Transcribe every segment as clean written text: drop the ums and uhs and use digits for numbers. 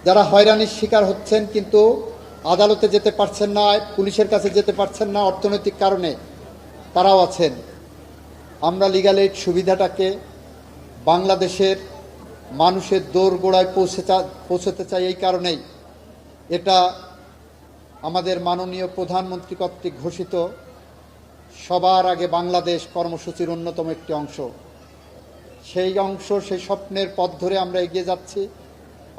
যারা হয়রানির শিকার হচ্ছেন কিন্তু আদালতে যেতে পারছেন না, পুলিশের কাছে যেতে পারছেন না, অর্থনৈতিক কারণে তারাও আছেন। আমরা লিগ্যাল এইড সুবিধাটাকে বাংলাদেশের মানুষের দোরগোড়ায় পৌঁছতে চাই। এই কারণেই এটা আমাদের মাননীয় প্রধানমন্ত্রী কর্তৃক ঘোষিত সবার আগে বাংলাদেশ কর্মসূচির অন্যতম একটি অংশ। সেই অংশ, সেই স্বপ্নের পথ ধরে আমরা এগিয়ে যাচ্ছি।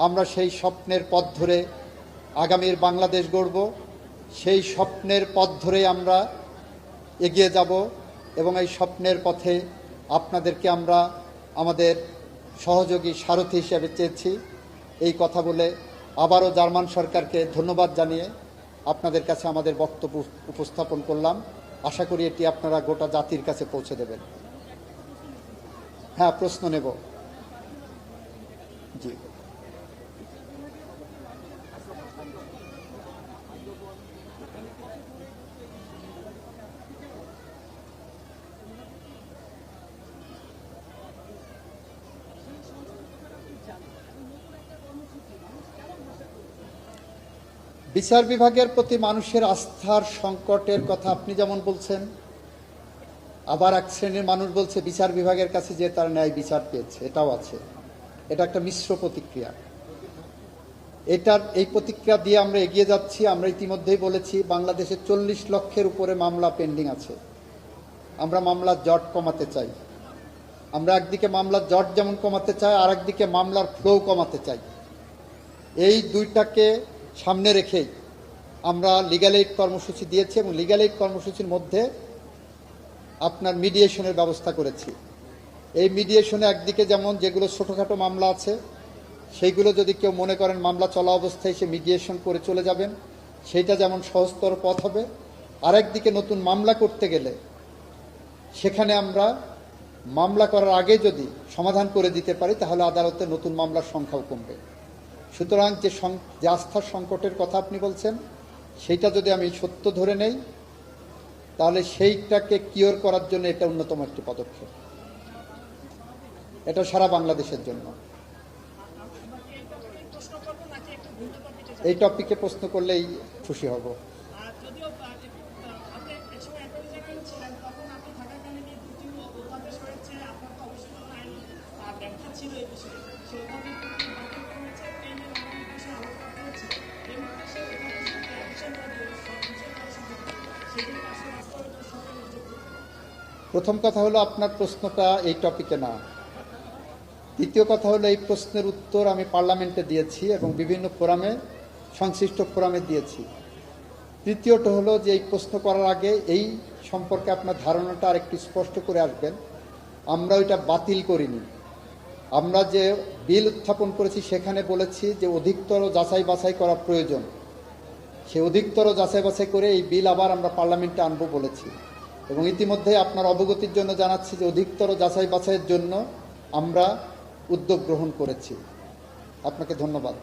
আমরা সেই স্বপ্নের পথ ধরে আগামীর বাংলাদেশ গড়ব। সেই স্বপ্নের পথ ধরে আমরা এগিয়ে যাব এবং এই স্বপ্নের পথে আপনাদেরকে আমরা আমাদের সহযোগী সারথি হিসেবে চেয়েছি। এই কথা বলে আবারও জার্মান সরকারকে ধন্যবাদ জানিয়ে আপনাদের কাছে আমাদের বক্তব্য উপস্থাপন করলাম। আশা করি এটি আপনারা গোটা জাতির কাছে পৌঁছে দেবেন। হ্যাঁ, প্রশ্ন নেব। জি, বিচার বিভাগের প্রতি মানুষের আস্থার সংকটের কথা আপনি যেমন বলছেন, আবার এক শ্রেণীর মানুষ বলছে বিচার বিভাগের কাছে যে তার ন্যায় বিচার পেয়েছে, এটাও আছে। এটা একটা মিশ্র প্রতিক্রিয়া। এই প্রতিক্রিয়া দিয়ে আমরা এগিয়ে যাচ্ছি। আমরা ইতিমধ্যেই বলেছি বাংলাদেশে 40 লক্ষের উপরে মামলা পেন্ডিং আছে। আমরা মামলার জট কমাতে চাই। আমরা একদিকে মামলার জট যেমন কমাতে চাই, আর একদিকে মামলার ফ্লো কমাতে চাই। এই দুইটাকে সামনে রেখেই আমরা লিগ্যাল এইড কর্মসূচি দিয়েছি এবং লিগ্যাল এইড কর্মসূচির মধ্যে আপনার মিডিয়েশনের ব্যবস্থা করেছি। এই মিডিয়েশনে একদিকে যেমন যেগুলো ছোটোখাটো মামলা আছে সেইগুলো যদি কেউ মনে করেন মামলা চলা অবস্থায় সে মিডিয়েশন করে চলে যাবেন, সেইটা যেমন সহজতর পথ হবে। আরেকদিকে নতুন মামলা করতে গেলে সেখানে আমরা মামলা করার আগে যদি সমাধান করে দিতে পারি তাহলে আদালতে নতুন মামলার সংখ্যাও কমবে। সুতরাং যে আস্থার সংকটের কথা আপনি বলছেন সেইটা যদি আমি সত্য ধরে নেই তাহলে সেইটাকে কিওর করার জন্য এটা অন্যতম একটি পদক্ষেপ। এটা সারা বাংলাদেশের জন্য। এই টপিকে প্রশ্ন করলেই খুশি হব। প্রথম কথা হলো আপনার প্রশ্নটা এই টপিকে না। দ্বিতীয় কথা হলো এই প্রশ্নের উত্তর আমি পার্লামেন্টে দিয়েছি এবং বিভিন্ন ফোরামে, সংশ্লিষ্ট ফোরামে দিয়েছি। তৃতীয়টা হলো যে এই প্রশ্ন করার আগে এই সম্পর্কে আপনার ধারণাটা আর একটু স্পষ্ট করে আসবেন। আমরা ওইটা বাতিল করিনি। আমরা যে বিল উত্থাপন করেছি সেখানে বলেছি যে অধিকতর যাচাই বাছাই করা প্রয়োজন। সে অধিকতর যাচাই বাছাই করে এই বিল আবার আমরা পার্লামেন্টে আনবো বলেছি এবং ইতিমধ্যে আপনার অবগতির জন্য জানাচ্ছি যে অধিকতর যাচাই বাছাইয়ের জন্য আমরা উদ্যোগ গ্রহণ করেছি। আপনাকে ধন্যবাদ।